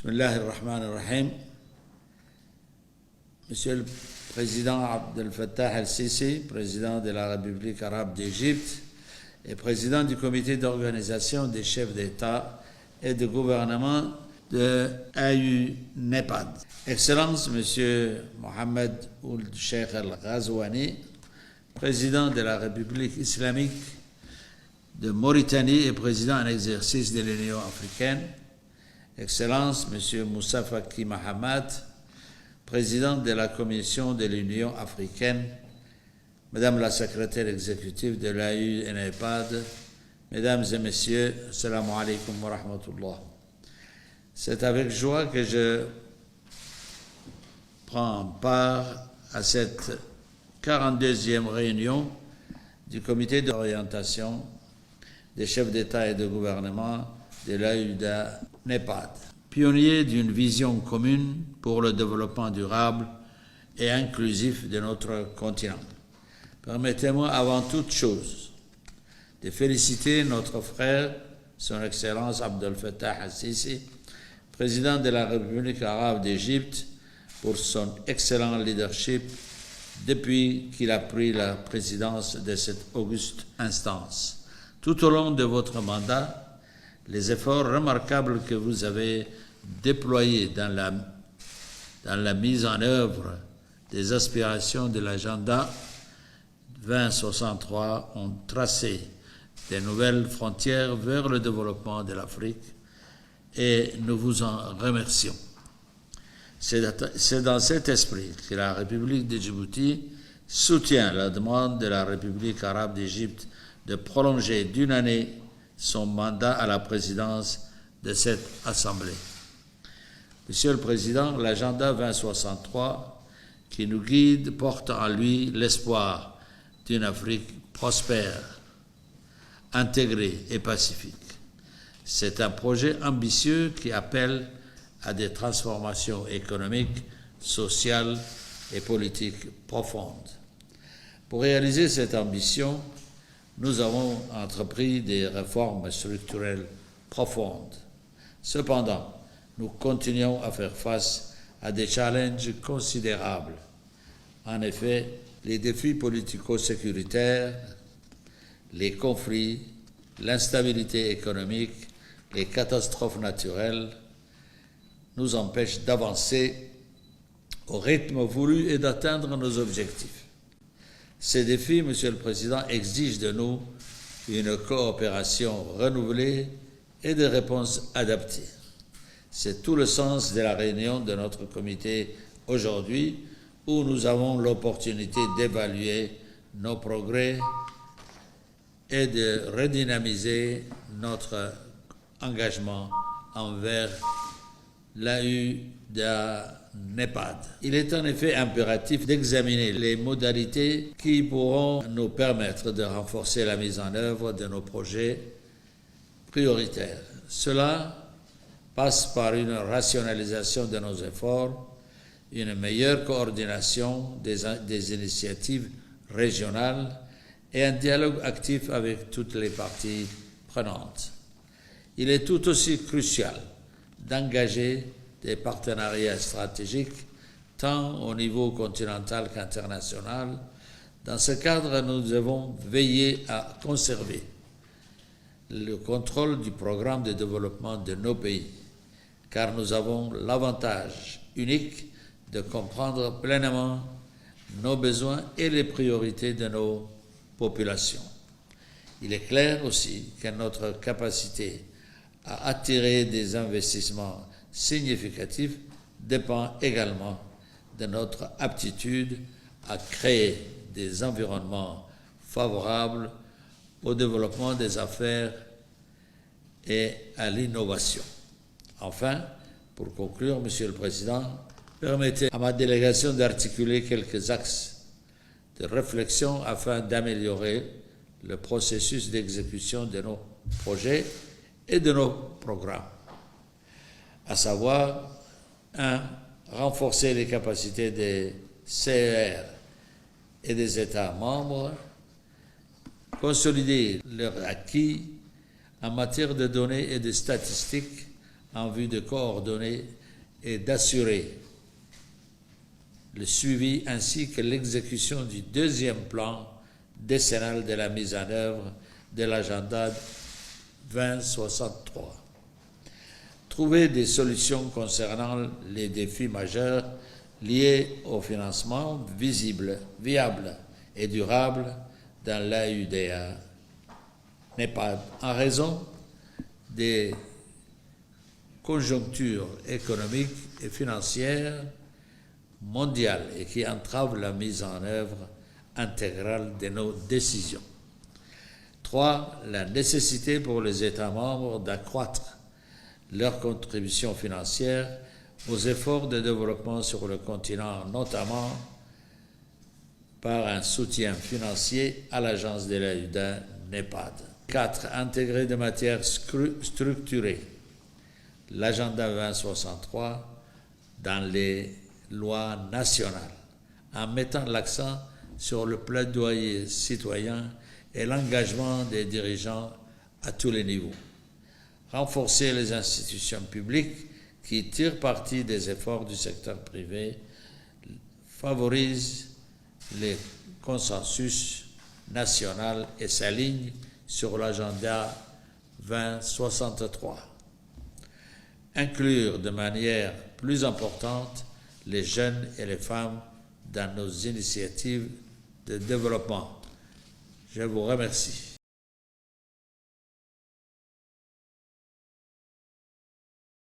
Bismillah ar-Rahman ar-Rahim. Monsieur le Président Abdel Fattah al-Sisi, président de la République arabe d'Égypte et président du comité d'organisation des chefs d'État et de gouvernement de AU-NEPAD. Excellence, Monsieur Mohamed Ould Cheikh al-Ghazouani, président de la République islamique de Mauritanie et président en exercice de l'Union africaine. Excellence, Monsieur Moussa Faki Mahamat, président de la Commission de l'Union africaine, Madame la secrétaire exécutive de l'AU-NEPAD, Mesdames et Messieurs, Assalamu alaikum wa rahmatullah. C'est avec joie que je prends part à cette 42e réunion du comité d'orientation des chefs d'État et de gouvernement de l'AU-NEPAD, pionnier d'une vision commune pour le développement durable et inclusif de notre continent. Permettez-moi avant toute chose de féliciter notre frère, son Excellence Abdel Fattah al-Sisi, président de la République arabe d'Égypte, pour son excellent leadership depuis qu'il a pris la présidence de cette auguste instance. Tout au long de votre mandat, les efforts remarquables que vous avez déployés dans la mise en œuvre des aspirations de l'agenda 2063 ont tracé de nouvelles frontières vers le développement de l'Afrique et nous vous en remercions. C'est dans cet esprit que la République de Djibouti soutient la demande de la République arabe d'Égypte de prolonger d'une année son mandat à la présidence de cette Assemblée. Monsieur le Président, l'agenda 2063 qui nous guide porte en lui l'espoir d'une Afrique prospère, intégrée et pacifique. C'est un projet ambitieux qui appelle à des transformations économiques, sociales et politiques profondes. Pour réaliser cette ambition, nous avons entrepris des réformes structurelles profondes. Cependant, nous continuons à faire face à des challenges considérables. En effet, les défis politico-sécuritaires, les conflits, l'instabilité économique, les catastrophes naturelles nous empêchent d'avancer au rythme voulu et d'atteindre nos objectifs. Ces défis, Monsieur le Président, exigent de nous une coopération renouvelée et des réponses adaptées. C'est tout le sens de la réunion de notre comité aujourd'hui, où nous avons l'opportunité d'évaluer nos progrès et de redynamiser notre engagement envers l'AU-NEPAD. Il est en effet impératif d'examiner les modalités qui pourront nous permettre de renforcer la mise en œuvre de nos projets prioritaires. Cela passe par une rationalisation de nos efforts, une meilleure coordination des initiatives régionales et un dialogue actif avec toutes les parties prenantes. Il est tout aussi crucial d'engager des partenariats stratégiques, tant au niveau continental qu'international. Dans ce cadre, nous devons veiller à conserver le contrôle du programme de développement de nos pays, car nous avons l'avantage unique de comprendre pleinement nos besoins et les priorités de nos populations. Il est clair aussi que notre capacité à attirer des investissements significatifs dépend également de notre aptitude à créer des environnements favorables au développement des affaires et à l'innovation. Enfin, pour conclure, Monsieur le Président, permettez à ma délégation d'articuler quelques axes de réflexion afin d'améliorer le processus d'exécution de nos projets et de nos programmes, à savoir 1. Renforcer les capacités des CER et des États membres, consolider leurs acquis en matière de données et de statistiques en vue de coordonner et d'assurer le suivi ainsi que l'exécution du deuxième plan décennal de la mise en œuvre de l'agenda 2063. Trouver des solutions concernant les défis majeurs liés au financement visible, viable et durable dans l'AUDA NEPAD en raison des conjonctures économiques et financières mondiales et qui entravent la mise en œuvre intégrale de nos décisions. 3. La nécessité pour les États membres d'accroître leur contribution financière aux efforts de développement sur le continent, notamment par un soutien financier à l'agence de l'AUDA NEPAD. 4. Intégrer de manière structurée l'agenda 2063 dans les lois nationales, en mettant l'accent sur le plaidoyer citoyen et l'engagement des dirigeants à tous les niveaux. Renforcer les institutions publiques qui tirent parti des efforts du secteur privé, favorise les consensus national et s'aligne sur l'agenda 2063. Inclure de manière plus importante les jeunes et les femmes dans nos initiatives de développement. Je vous remercie.